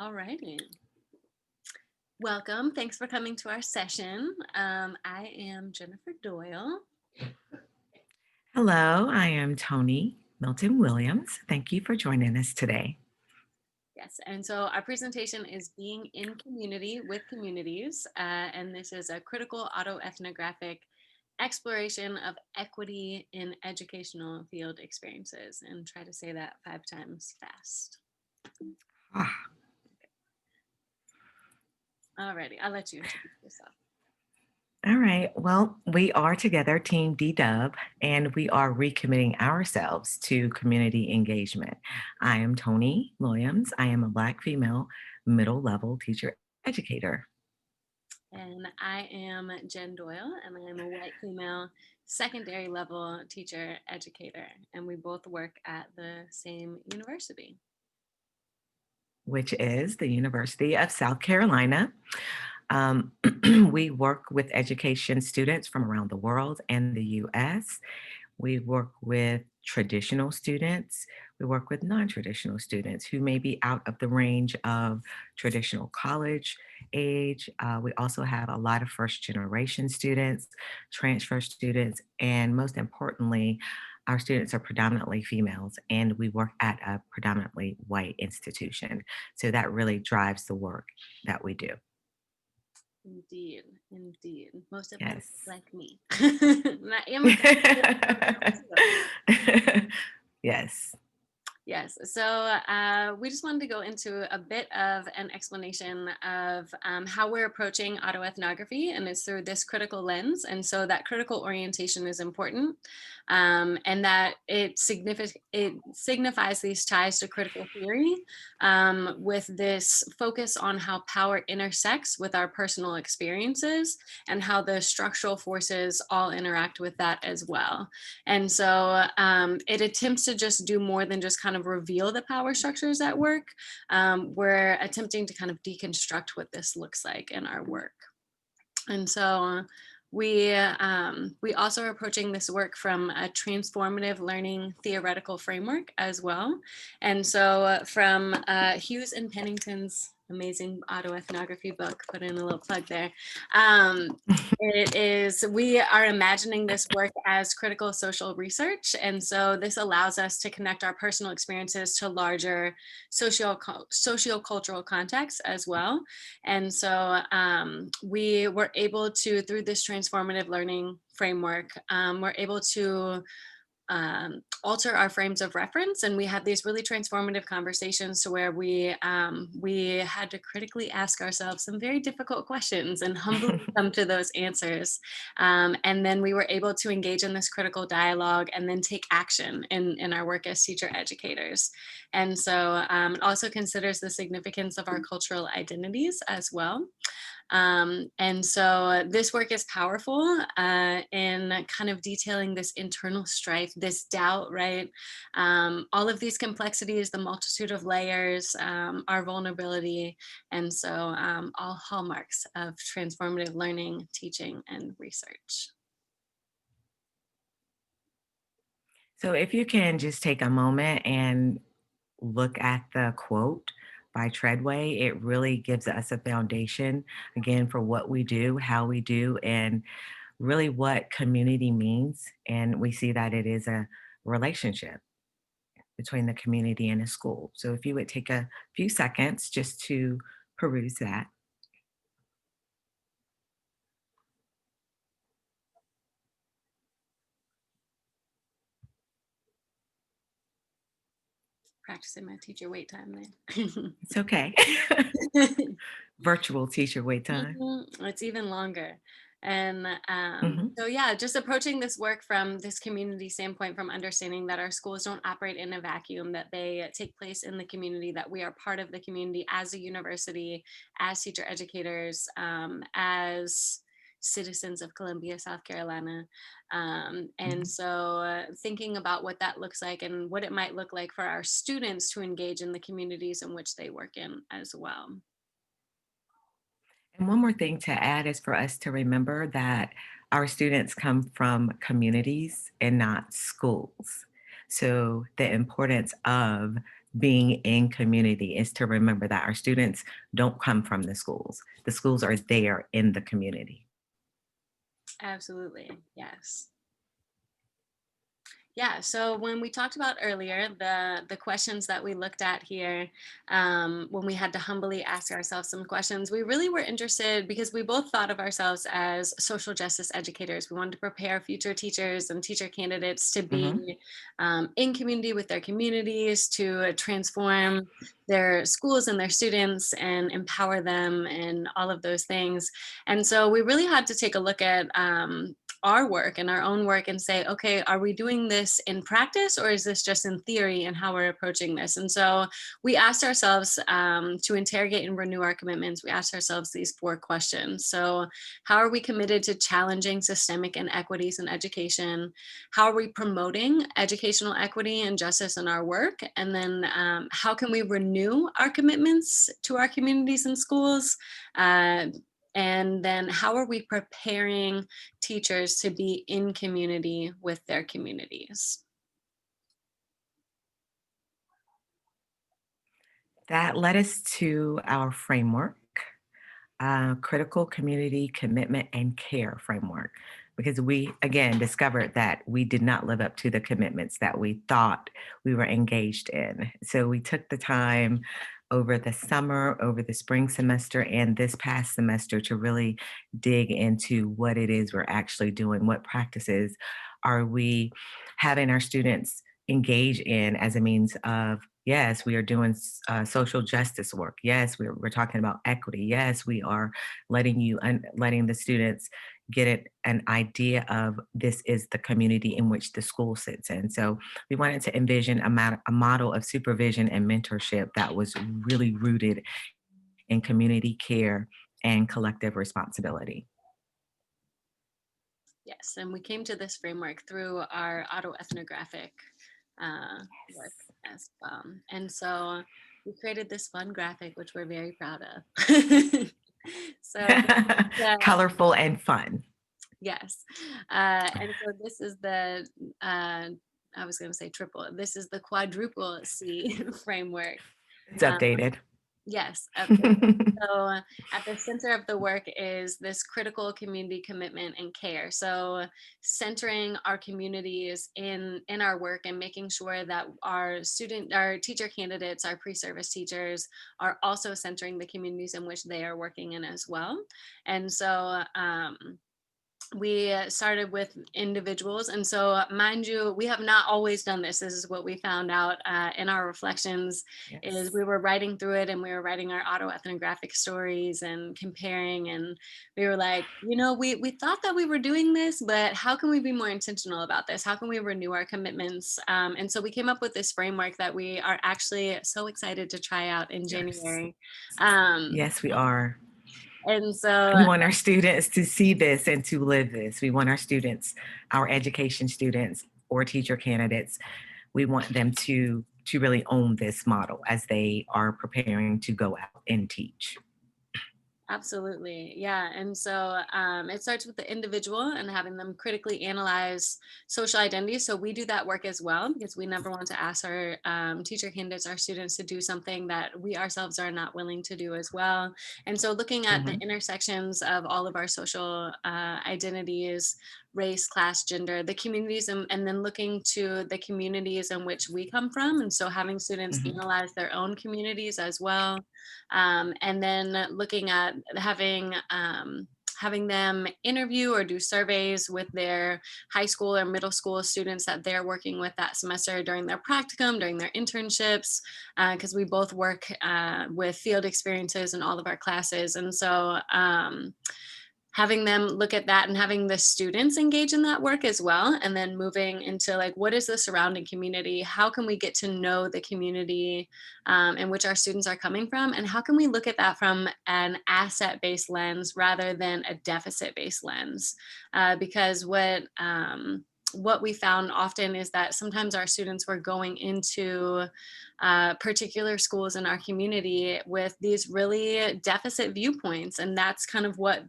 All righty. Welcome. Thanks for coming to our session. I am Jennifer Doyle. Hello, I am Toni Milton Williams. Thank you for joining us today. Yes, and so our presentation is Being in Community with Communities, and this is a critical autoethnographic exploration of equity in educational field experiences. And try to say that 5 times fast. Ah, All righty, I'll let you introduce yourself. all right. Well, we are together, Team D-Dub, and we are recommitting ourselves to community engagement. I am Toni Williams. I am a Black female middle level teacher educator. And I am Jen Doyle, and I am a white female secondary level teacher educator. And we both work at the same university. Which is the University of South Carolina. Um, we work with education students from around the world and the US. We work with traditional students. We work with non-traditional students who may be out of the range of traditional college age. We also have a lot of first generation students, transfer students, and most importantly, our students are predominantly females and we work at a predominantly white institution. So that really drives the work that we do. Indeed, indeed. Most of them Yes. like me. Not immigrant. Yes. Yes, so we just wanted to go into a bit of an explanation of how we're approaching autoethnography, and it's through this critical lens. And so that critical orientation is important, and that it signifies these ties to critical theory with this focus on how power intersects with our personal experiences and how the structural forces all interact with that as well. And so it attempts to just do more than just kind of reveal the power structures at work. We're attempting to kind of deconstruct what this looks like in our work. And so we also are approaching this work from a transformative learning theoretical framework as well. And so from Hughes and Pennington's amazing autoethnography book, put in a little plug there. We are imagining this work as critical social research. And so this allows us to connect our personal experiences to larger socio-cultural contexts as well. And so we were able to, through this transformative learning framework, we're able to alter our frames of reference, and we had these really transformative conversations to where we had to critically ask ourselves some very difficult questions and humbly come to those answers, and then we were able to engage in this critical dialogue and then take action in our work as teacher educators. And so it also considers the significance of our cultural identities as well. And so this work is powerful in kind of detailing this internal strife, this doubt, right? All of these complexities, the multitude of layers, our vulnerability, and so all hallmarks of transformative learning, teaching, and research. So if you can just take a moment and look at the quote by Treadway, it really gives us a foundation again for what we do, how we do, and really what community means. And we see that it is a relationship between the community and the school. So if you would take a few seconds just to peruse that. Practicing my teacher wait time there. It's okay. Virtual teacher wait time. It's even longer. And Mhm. so, yeah, just approaching this work from this community standpoint, from understanding that our schools don't operate in a vacuum, that they take place in the community, that we are part of the community as a university, as teacher educators, as citizens of Columbia, South Carolina. And Mhm. so thinking about what that looks like and what it might look like for our students to engage in the communities in which they work in as well. And one more thing to add is for us to remember that our students come from communities and not schools. So the importance of being in community is to remember that our students don't come from the schools. The schools are there in the community. Absolutely. Yes. Yeah, so when we talked about earlier, the questions that we looked at here, when we had to humbly ask ourselves some questions, we really were interested because we both thought of ourselves as social justice educators. We wanted to prepare future teachers and teacher candidates to Mhm. be in community with their communities, to transform their schools and their students and empower them and all of those things. And so we really had to take a look at our work and our own work and say, okay, are we doing this in practice or is this just in theory and how we're approaching this? And so we asked ourselves to interrogate and renew our commitments. We asked ourselves these 4 questions. So how are we committed to challenging systemic inequities in education? How are we promoting educational equity and justice in our work? And then how can we renew our commitments to our communities and schools? And then how are we preparing teachers to be in community with their communities? That led us to our framework, critical community commitment and care framework, because we again discovered that we did not live up to the commitments that we thought we were engaged in. So we took the time over the summer, over the spring semester, and this past semester to really dig into what it is we're actually doing. What practices are we having our students engage in as a means of, yes, we are doing social justice work. Yes, we're talking about equity. Yes, we are letting the students get an idea of this is the community in which the school sits in. So we wanted to envision a model of supervision and mentorship that was really rooted in community care and collective responsibility. Yes, and we came to this framework through our autoethnographic work as well. And so we created this fun graphic, which we're very proud of. So the, Colorful and fun. yes, and so this is the, I was going to say triple, this is the quadruple C framework. It's Um, updated. Yes, update. So at the center of the work is this critical community commitment and care. So centering our communities in our work and making sure that our teacher candidates, our pre-service teachers are also centering the communities in which they are working in as well. And so we started with individuals. And so, mind you, we have not always done this. This is what we found out in our reflections is Yes. we were writing through it and we were writing our autoethnographic stories and comparing. And we were like, we thought that we were doing this, but how can we be more intentional about this? How can we renew our commitments? And so we came up with this framework that we are actually so excited to try out in Yes. January. Um, Yes, we are. and so We want our students to see this and to live this. We want our students, our education students or teacher candidates, we want them to really own this model as they are preparing to go out and teach. Absolutely. Yeah. And so it starts with the individual and having them critically analyze social identity. So we do that work as well because we never want to ask our teacher candidates, our students to do something that we ourselves are not willing to do as well. And so looking at the Mhm. intersections of all of our social identities, race, class, gender, the communities, and then looking to the communities in which we come from. And so having students Mhm. analyze their own communities as well, and then looking at having them interview or do surveys with their high school or middle school students that they're working with that semester during their practicum, during their internships, because we both work with field experiences in all of our classes. And so having them look at that and having the students engage in that work as well, and then moving into like, what is the surrounding community? How can we get to know the community in which our students are coming from? And how can we look at that from an asset-based lens rather than a deficit-based lens? Because what we found often is that sometimes our students were going into particular schools in our community with these really deficit viewpoints. And that's kind of what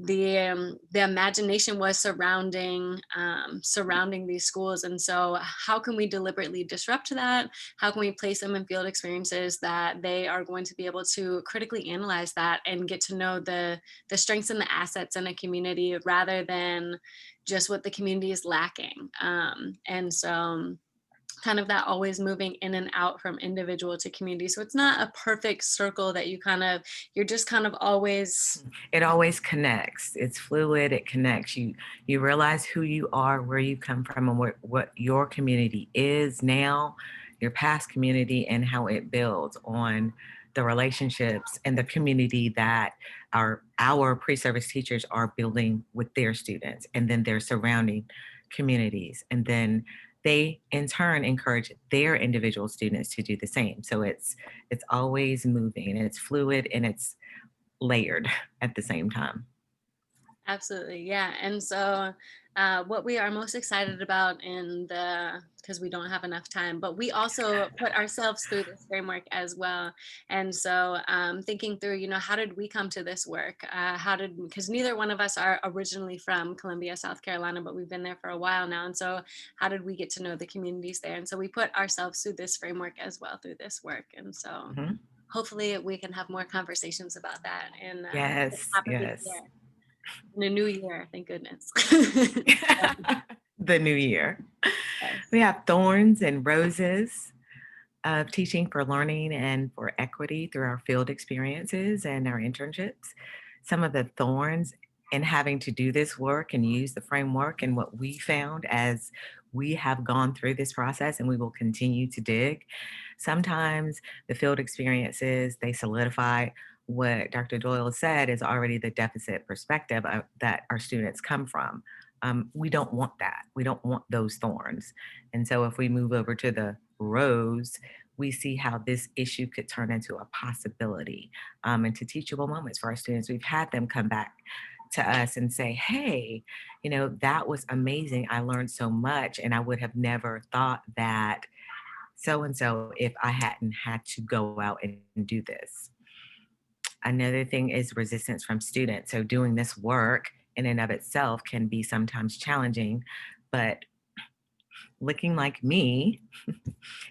the imagination was surrounding these schools. And so how can we deliberately disrupt that? How can we place them in field experiences that they are going to be able to critically analyze that and get to know the strengths and the assets in a community rather than just what the community is lacking. And so kind of that always moving in and out from individual to community. So it's not a perfect circle that you're just kind of always. It always connects. It's fluid. It connects. You realize who you are, where you come from, and what your community is now, your past community, and how it builds on the relationships and the community that our pre-service teachers are building with their students, and then their surrounding communities, and then they in turn encourage their individual students to do the same. So it's always moving, and it's fluid, and it's layered at the same time. Absolutely, yeah. And so what we are most excited about because we don't have enough time, but we also put ourselves through this framework as well. And so thinking through, how did we come to this work? Because neither one of us are originally from Columbia, South Carolina, but we've been there for a while now. And so how did we get to know the communities there? And so we put ourselves through this framework as well through this work. And so hopefully we can have more conversations about that in the Yes, top of the yes. year. In a new year, thank goodness. The new year. Yes. We have thorns and roses of teaching for learning and for equity through our field experiences and our internships. Some of the thorns in having to do this work and use the framework, and what we found as we have gone through this process and we will continue to dig. Sometimes the field experiences, they solidify what Dr. Doyle said is already the deficit perspective that our students come from. We don't want that. We don't want those thorns. And so if we move over to the rose, we see how this issue could turn into a possibility, into teachable moments for our students. We've had them come back to us and say, hey, that was amazing. I learned so much, and I would have never thought that so and so if I hadn't had to go out and do this. Another thing is resistance from students. So doing this work in and of itself can be sometimes challenging, but looking like me,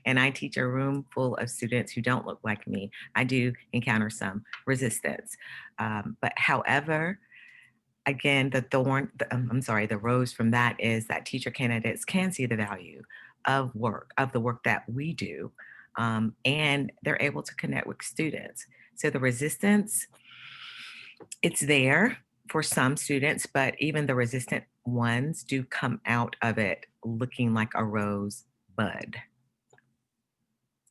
and I teach a room full of students who don't look like me, I do encounter some resistance. But however, again, the rose from that is that teacher candidates can see the value of the work that we do, and they're able to connect with students. So the resistance, it's there for some students, but even the resistant ones do come out of it looking like a rose bud.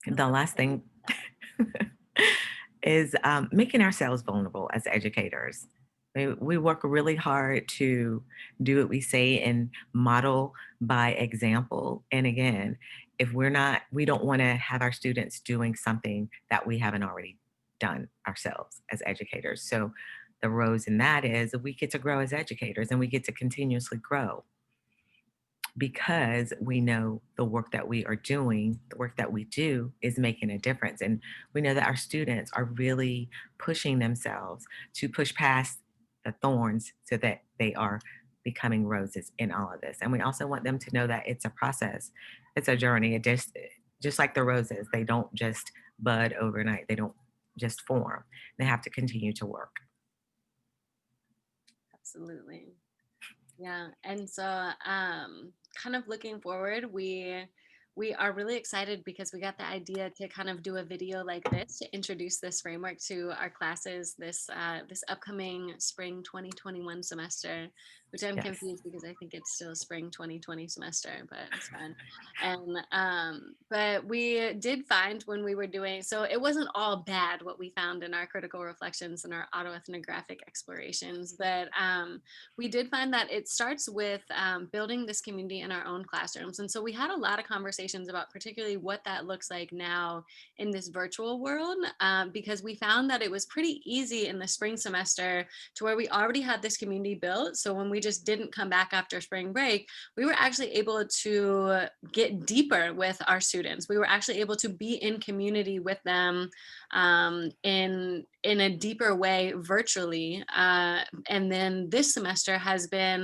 The last thing is making ourselves vulnerable as educators. We work really hard to do what we say and model by example. And again, if we don't want to have our students doing something that we haven't already done ourselves as educators. So the rose in that is we get to grow as educators, and we get to continuously grow because we know the work that we are doing, the work that we do is making a difference. And we know that our students are really pushing themselves to push past the thorns so that they are becoming roses in all of this. And we also want them to know that it's a process, it's a journey. It just like the roses, they don't just bud overnight, they don't just form. They have to continue to work. Absolutely. Yeah. And so kind of looking forward, we are really excited because we got the idea to kind of do a video like this to introduce this framework to our classes this upcoming spring 2021 semester, which I'm Yes. confused because I think it's still spring 2020 semester, but it's fine. And but we did find when we were doing, so it wasn't all bad what we found in our critical reflections and our autoethnographic explorations, but we did find that it starts with building this community in our own classrooms. And so we had a lot of conversations about particularly what that looks like now in this virtual world, because we found that it was pretty easy in the spring semester to where we already had this community built. So when we just didn't come back after spring break, we were actually able to get deeper with our students. We were actually able to be in community with them in a deeper way virtually. And then this semester has been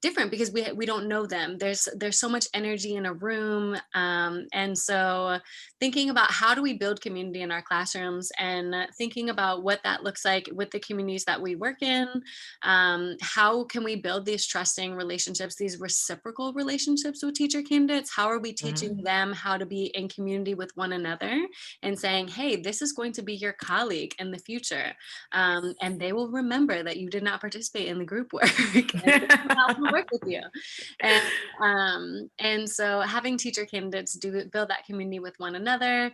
different because we don't know them. There's so much energy in a room, and so thinking about how do we build community in our classrooms, and thinking about what that looks like with the communities that we work in. How can we build these trusting relationships, these reciprocal relationships with teacher candidates? How are we teaching Mhm. them how to be in community with one another and saying, hey, this is going to be your colleague in the future, and they will remember that you did not participate in the group work and how to work with you. And so having teacher candidates build that community with one another,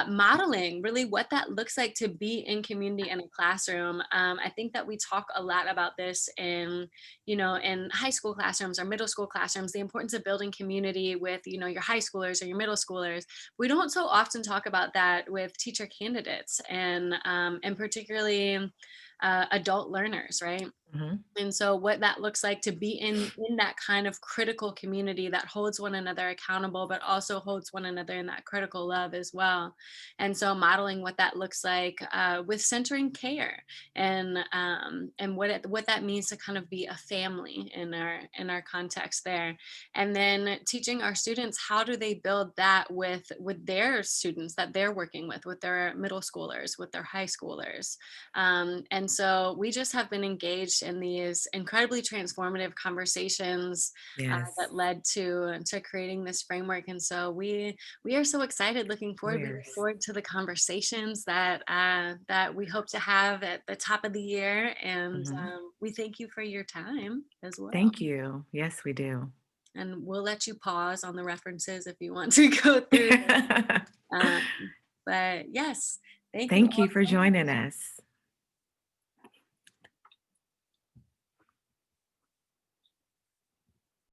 modeling really what that looks like to be in community in a classroom. I think that we talk a lot about this in, in high school classrooms or middle school classrooms, the importance of building community with, your high schoolers or your middle schoolers. We don't so often talk about that with teacher candidates, and particularly adult learners, right? Mhm. And so what that looks like to be in that kind of critical community that holds one another accountable, but also holds one another in that critical love as well. And so modeling what that looks like with centering care, and what that means to kind of be a family in our context there. And then teaching our students, how do they build that with their students that they're working with their middle schoolers, with their high schoolers. And so we just have been engaged in these incredibly transformative conversations Yes. that led to creating this framework. And so we are so excited, looking forward. We look Cheers. forward to the conversations that we hope to have at the top of the year. And Mhm. we thank you for your time as well. Thank you. Yes, we do. And we'll let you pause on the references if you want to go through them. Um, but yes, thank you Thank all you for so much. joining us.